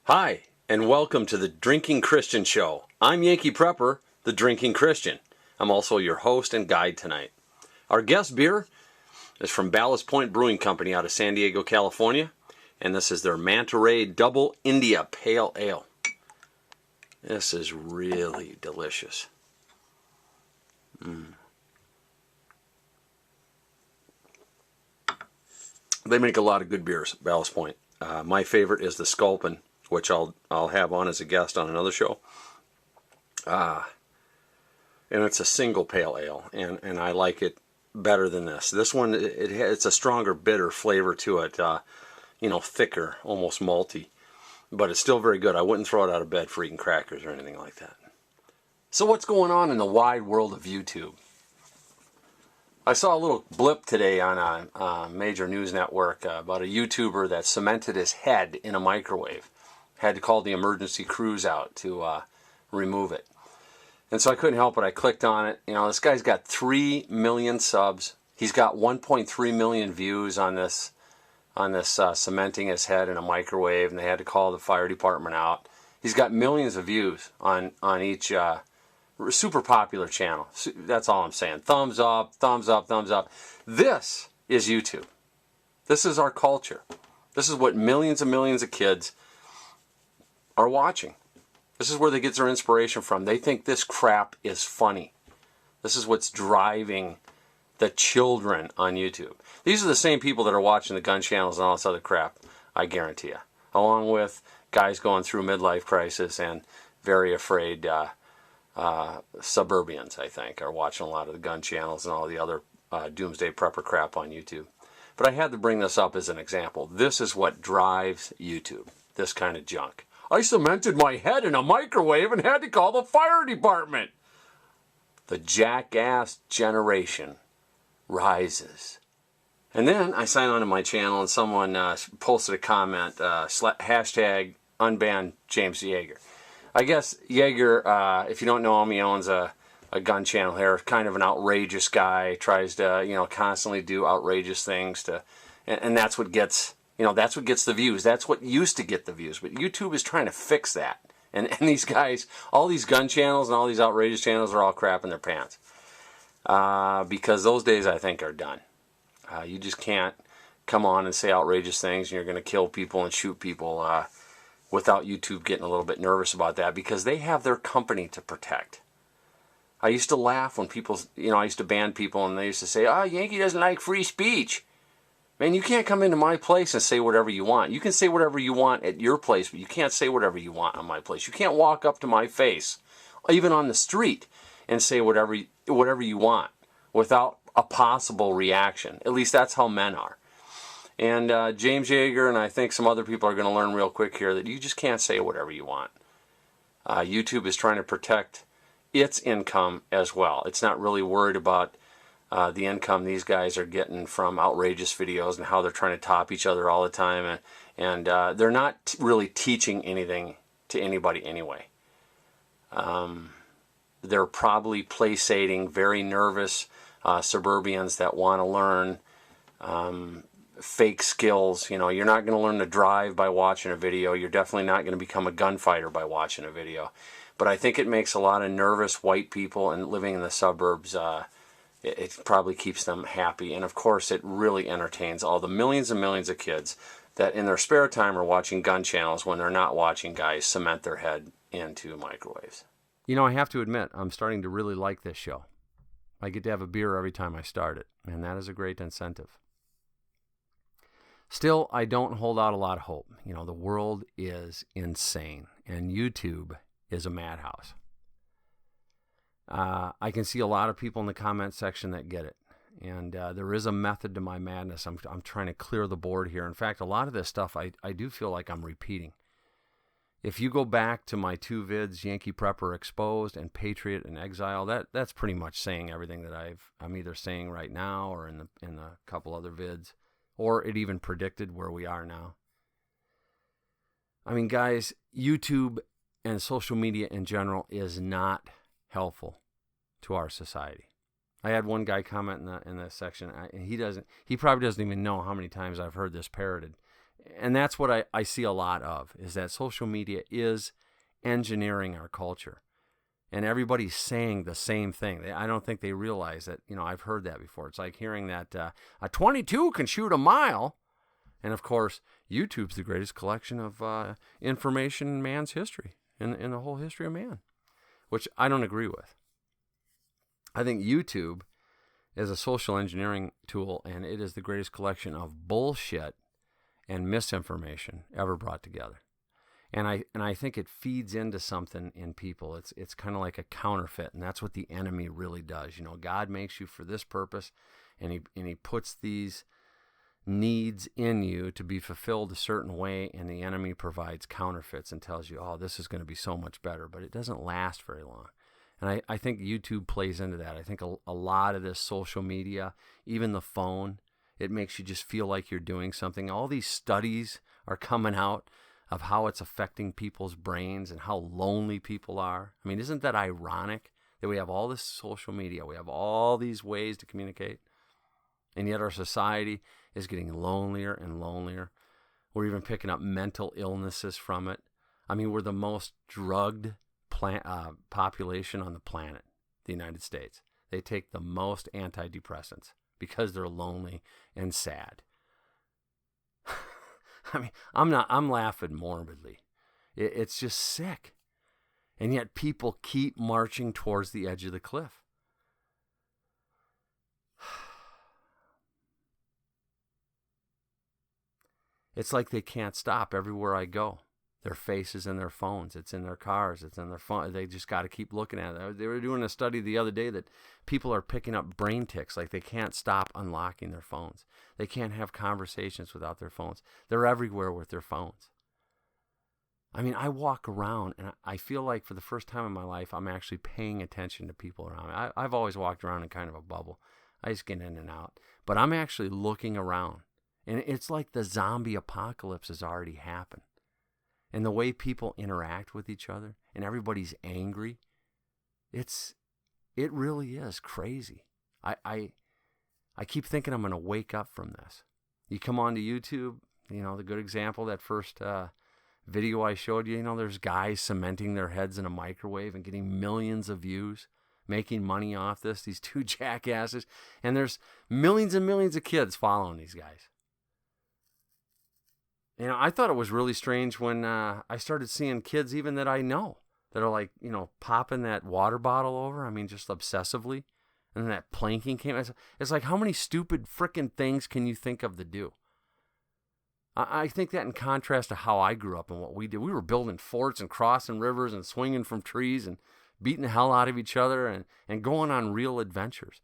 Hi, and welcome to the Drinking Christian Show. I'm Yankee Prepper, the Drinking Christian. I'm also your host and guide tonight. Our guest beer is from Ballast Point Brewing Company out of San Diego, California, and this is their Manta Ray Double India Pale Ale. This is really delicious. They make a lot of good beers, Ballast Point. My favorite is the Sculpin, which I'll have on as a guest on another show. And it's a single pale ale, and I like it better than this. This one, it's a stronger bitter flavor to it, thicker, almost malty, but it's still very good. I wouldn't throw it out of bed for eating crackers or anything like that. So what's going on in the wide world of YouTube? I saw a little blip today on a major news network about a YouTuber that cemented his head in a microwave. Had to call the emergency crews out to remove it. And so I couldn't help it. I clicked on it. This guy's got 3 million subs. He's got 1.3 million views on this cementing his head in a microwave, and they had to call the fire department out. He's got millions of views on each super popular channel. That's all I'm saying. Thumbs up, thumbs up, thumbs up. This is YouTube. This is our culture. This is what millions and millions of kids are watching. This is where they get their inspiration from. They think this crap is funny. This is what's driving the children on YouTube. These are the same people that are watching the gun channels and all this other crap, I guarantee you. Along with guys going through midlife crisis and very afraid suburbians, I think, are watching a lot of the gun channels and all the other doomsday prepper crap on YouTube. But I had to bring this up as an example. This is what drives YouTube, this kind of junk. I cemented my head in a microwave and had to call the fire department. The jackass generation rises. And then I signed on to my channel and someone posted a comment, hashtag unban James Yeager. I guess Yeager, if you don't know him, he owns a gun channel here, kind of an outrageous guy, tries to, constantly do outrageous things and that's what gets, that's what gets the views. That's what used to get the views, but YouTube is trying to fix that. And these guys, all these gun channels and all these outrageous channels are all crap in their pants. Because those days, I think, are done. You just can't come on and say outrageous things and you're going to kill people and shoot people without YouTube getting a little bit nervous about that, because they have their company to protect. I used to laugh when people, I used to ban people and they used to say, Yankee doesn't like free speech. Man, you can't come into my place and say whatever you want. You can say whatever you want at your place, but you can't say whatever you want on my place. You can't walk up to my face, even on the street, and say whatever you want without a possible reaction. At least that's how men are. And James Yeager and I think some other people are going to learn real quick here that you just can't say whatever you want. YouTube is trying to protect its income as well. It's not really worried about the income these guys are getting from outrageous videos and how they're trying to top each other all the time. And they're not really teaching anything to anybody anyway. They're probably placating very nervous suburbians that want to learn fake skills. You're not going to learn to drive by watching a video. You're definitely not going to become a gunfighter by watching a video. But I think it makes a lot of nervous white people and living in the suburbs, it probably keeps them happy. And of course, it really entertains all the millions and millions of kids that in their spare time are watching gun channels when they're not watching guys cement their head into microwaves. I have to admit, I'm starting to really like this show. I get to have a beer every time I start it, and that is a great incentive. Still, I don't hold out a lot of hope. The world is insane, and YouTube is a madhouse. I can see a lot of people in the comment section that get it, and there is a method to my madness. I'm trying to clear the board here. In fact, a lot of this stuff I do feel like I'm repeating. If you go back to my 2 vids, Yankee Prepper Exposed and Patriot in Exile, that's pretty much saying everything that I'm either saying right now or in a couple other vids, or it even predicted where we are now. I mean, guys, YouTube and social media in general is not helpful to our society. I had one guy comment in the section, and he probably doesn't even know how many times I've heard this parroted. And that's what I see a lot of, is that social media is engineering our culture. And everybody's saying the same thing. I don't think they realize that, I've heard that before. It's like hearing that a 22 can shoot a mile. And of course, YouTube's the greatest collection of information in man's history, in the whole history of man, which I don't agree with. I think YouTube is a social engineering tool, and it is the greatest collection of bullshit and misinformation ever brought together. And I think it feeds into something in people. It's kind of like a counterfeit, and that's what the enemy really does. God makes you for this purpose, and he puts these needs in you to be fulfilled a certain way, and the enemy provides counterfeits and tells you, oh, this is going to be so much better, but it doesn't last very long. And I think YouTube plays into that. I think a lot of this social media, even the phone, it makes you just feel like you're doing something. All these studies are coming out of how it's affecting people's brains and how lonely people are. I mean, isn't that ironic that we have all this social media, we have all these ways to communicate, and yet our society is getting lonelier and lonelier. We're even picking up mental illnesses from it. I mean, we're the most drugged population on the planet, the United States. They take the most antidepressants because they're lonely and sad. I mean, I'm laughing morbidly. It's just sick. And yet people keep marching towards the edge of the cliff. It's like they can't stop everywhere I go. Their faces in their phones. It's in their cars. It's in their phone. They just got to keep looking at it. They were doing a study the other day that people are picking up brain tics. Like they can't stop unlocking their phones. They can't have conversations without their phones. They're everywhere with their phones. I mean, I walk around and I feel like for the first time in my life, I'm actually paying attention to people around me. I've always walked around in kind of a bubble. I just get in and out. But I'm actually looking around. And it's like the zombie apocalypse has already happened. And the way people interact with each other and everybody's angry, it really is crazy. I keep thinking I'm going to wake up from this. You come onto YouTube, the good example, that first video I showed you, there's guys cementing their heads in a microwave and getting millions of views, making money off this, these two jackasses. And there's millions and millions of kids following these guys. I thought it was really strange when I started seeing kids even that I know that are like, popping that water bottle over. I mean, just obsessively. And then that planking came. It's like, how many stupid frickin' things can you think of to do? I think that in contrast to how I grew up and what we did. We were building forts and crossing rivers and swinging from trees and beating the hell out of each other and going on real adventures.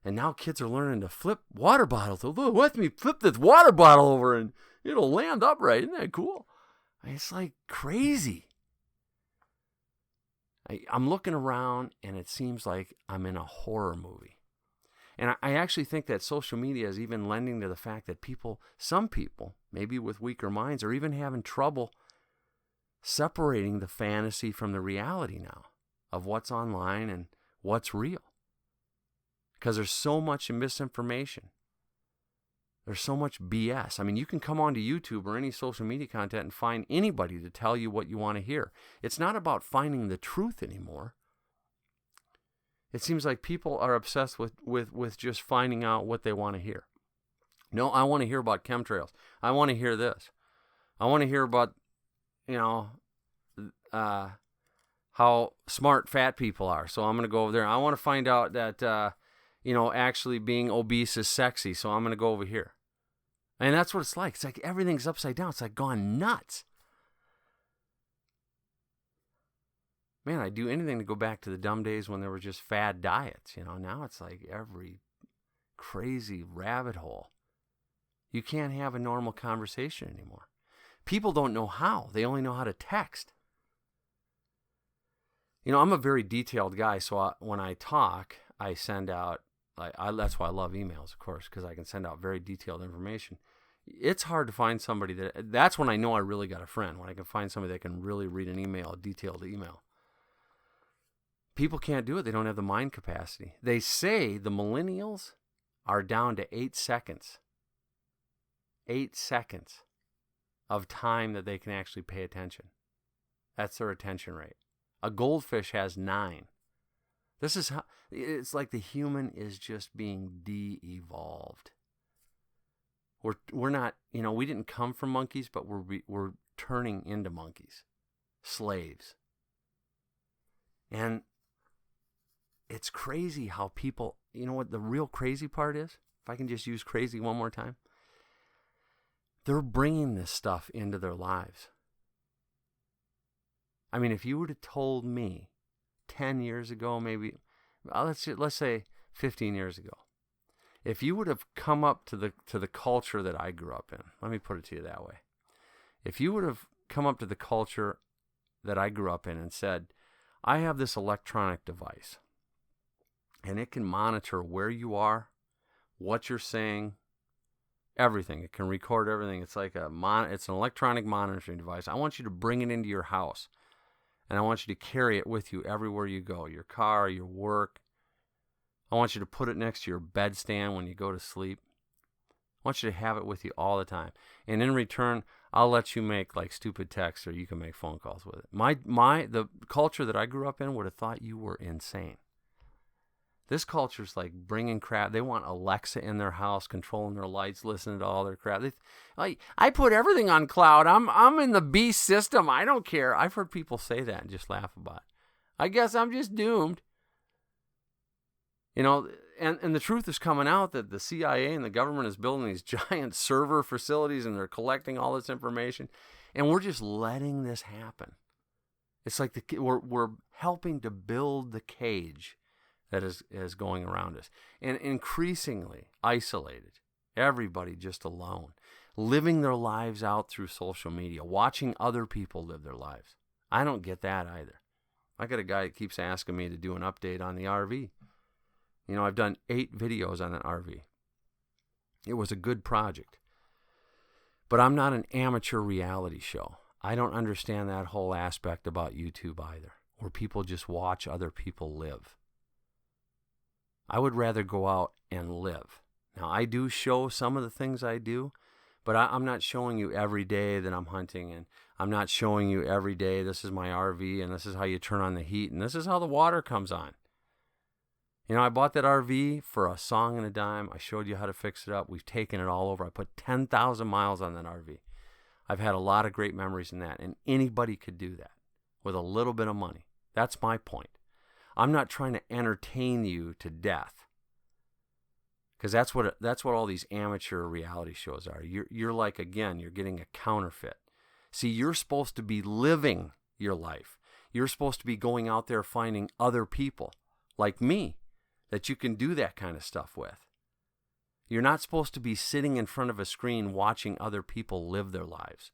And now kids are learning to flip water bottles. Look, let me flip this water bottle over and it'll land upright. Isn't that cool? It's like crazy. I'm looking around and it seems like I'm in a horror movie. And I actually think that social media is even lending to the fact that some people, maybe with weaker minds, are even having trouble separating the fantasy from the reality now of what's online and what's real. Because there's so much misinformation. There's so much BS. I mean, you can come onto YouTube or any social media content and find anybody to tell you what you want to hear. It's not about finding the truth anymore. It seems like people are obsessed with just finding out what they want to hear. No, I want to hear about chemtrails. I want to hear this. I want to hear about, how smart fat people are. So I'm going to go over there. I want to find out that, actually being obese is sexy. So I'm going to go over here. And that's what it's like. It's like everything's upside down. It's like gone nuts. Man, I'd do anything to go back to the dumb days when there were just fad diets. Now it's like every crazy rabbit hole. You can't have a normal conversation anymore. People don't know how. They only know how to text. I'm a very detailed guy, so when I talk, I send out, that's why I love emails, of course, because I can send out very detailed information. It's hard to find somebody that's when I know I really got a friend, when I can find somebody that can really read an email, a detailed email. People can't do it. They don't have the mind capacity. They say the millennials are down to 8 seconds. 8 seconds. of time that they can actually pay attention. That's their attention rate. A goldfish has 9. This is how, it's like the human is just being de-evolved. We're not, we didn't come from monkeys, but we're turning into monkeys, slaves. And it's crazy how people, what the real crazy part is? If I can just use crazy one more time. They're bringing this stuff into their lives. I mean, if you would have told me 10 years ago, maybe, let's say 15 years ago, if you would have come up to the culture that I grew up in, let me put it to you that way. If you would have come up to the culture that I grew up in and said, I have this electronic device, and it can monitor where you are, what you're saying, everything. It can record everything. It's like it's an electronic monitoring device. I want you to bring it into your house, and I want you to carry it with you everywhere you go, your car, your work. I want you to put it next to your bedstand when you go to sleep. I want you to have it with you all the time. And in return, I'll let you make like stupid texts, or you can make phone calls with it. The culture that I grew up in would have thought you were insane. This culture's like bringing crap. They want Alexa in their house, controlling their lights, listening to all their crap. I put everything on cloud. I'm in the beast system. I don't care. I've heard people say that and just laugh about it. I guess I'm just doomed. And the truth is coming out that the CIA and the government is building these giant server facilities, and they're collecting all this information, and we're just letting this happen. It's like we're helping to build the cage that is going around us, and increasingly isolated. Everybody just alone, living their lives out through social media, watching other people live their lives. I don't get that either. I got a guy that keeps asking me to do an update on the RV. I've done 8 videos on an RV. It was a good project. But I'm not an amateur reality show. I don't understand that whole aspect about YouTube either, where people just watch other people live. I would rather go out and live. Now, I do show some of the things I do, but I'm not showing you every day that I'm hunting, and I'm not showing you every day this is my RV, and this is how you turn on the heat, and this is how the water comes on. I bought that RV for a song and a dime. I showed you how to fix it up. We've taken it all over. I put 10,000 miles on that RV. I've had a lot of great memories in that, and anybody could do that with a little bit of money. That's my point. I'm not trying to entertain you to death, because that's what all these amateur reality shows are. You're like, again, you're getting a counterfeit. See, you're supposed to be living your life. You're supposed to be going out there finding other people like me that you can do that kind of stuff with. You're not supposed to be sitting in front of a screen watching other people live their lives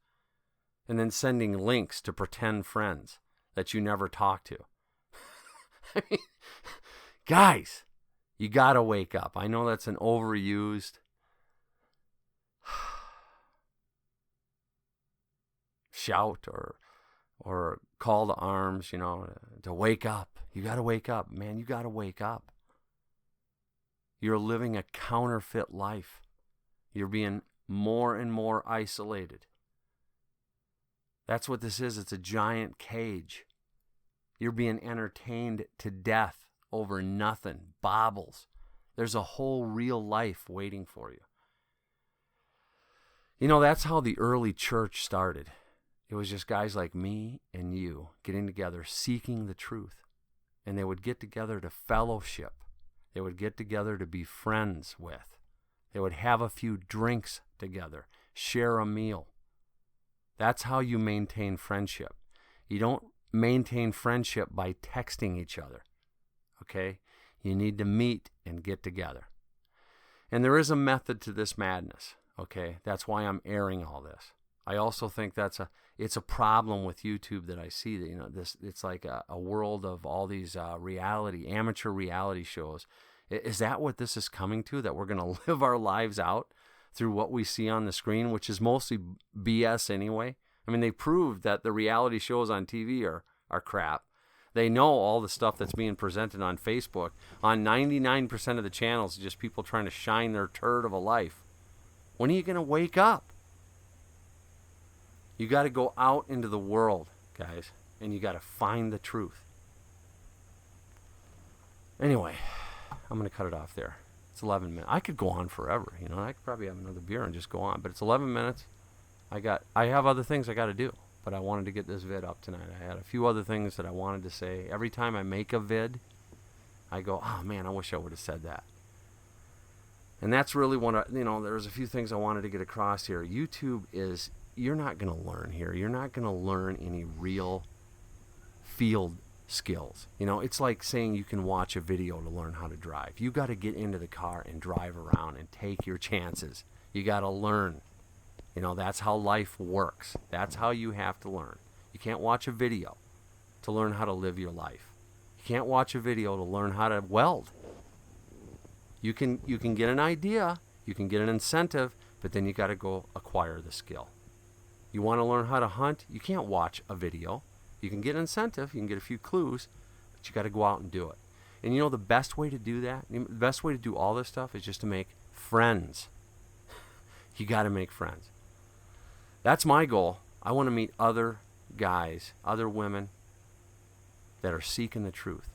and then sending links to pretend friends that you never talk to. I mean, guys, you got to wake up. I know that's an overused shout or call to arms, to wake up. You got to wake up, man. You got to wake up. You're living a counterfeit life. You're being more and more isolated. That's what this is. It's a giant cage. You're being entertained to death over nothing, baubles. There's a whole real life waiting for you. That's how the early church started. It was just guys like me and you getting together, seeking the truth. And they would get together to fellowship. They would get together to be friends with. They would have a few drinks together, share a meal. That's how you maintain friendship. You don't maintain friendship by texting each other, okay? You need to meet and get together. And there is a method to this madness, okay? That's why I'm airing all this. I also think it's a problem with YouTube that I see that, it's like a world of all these amateur reality shows. Is that what this is coming to? That we're going to live our lives out through what we see on the screen, which is mostly BS anyway? I mean, they proved that the reality shows on TV are crap. They know all the stuff that's being presented on Facebook. On 99% of the channels, just people trying to shine their turd of a life. When are you going to wake up? You got to go out into the world, guys, and you got to find the truth. Anyway, I'm going to cut it off there. It's 11 minutes. I could go on forever. You know, I could probably have another beer and just go on. But it's 11 minutes. I have other things I got to do. But I wanted to get this vid up tonight. I had a few other things that I wanted to say. Every time I make a vid, I go, oh man, I wish I would have said that. And that's really there's a few things I wanted to get across here. YouTube is, you're not going to learn here. You're not going to learn any real field skills. You know, it's like saying you can watch a video to learn how to drive. You got to get into the car and drive around and take your chances. You got to learn. You know, that's how life works. That's how you have to learn. You can't watch a video to learn how to live your life. You can't watch a video to learn how to weld. You can get an idea, you can get an incentive, but then you got to go acquire the skill. You want to learn how to hunt? You can't watch a video. You can get an incentive, you can get a few clues, but you got to go out and do it. And you know the best way to do that, the best way to do all this stuff is just to make friends. You got to make friends. That's my goal. I want to meet other guys, other women that are seeking the truth.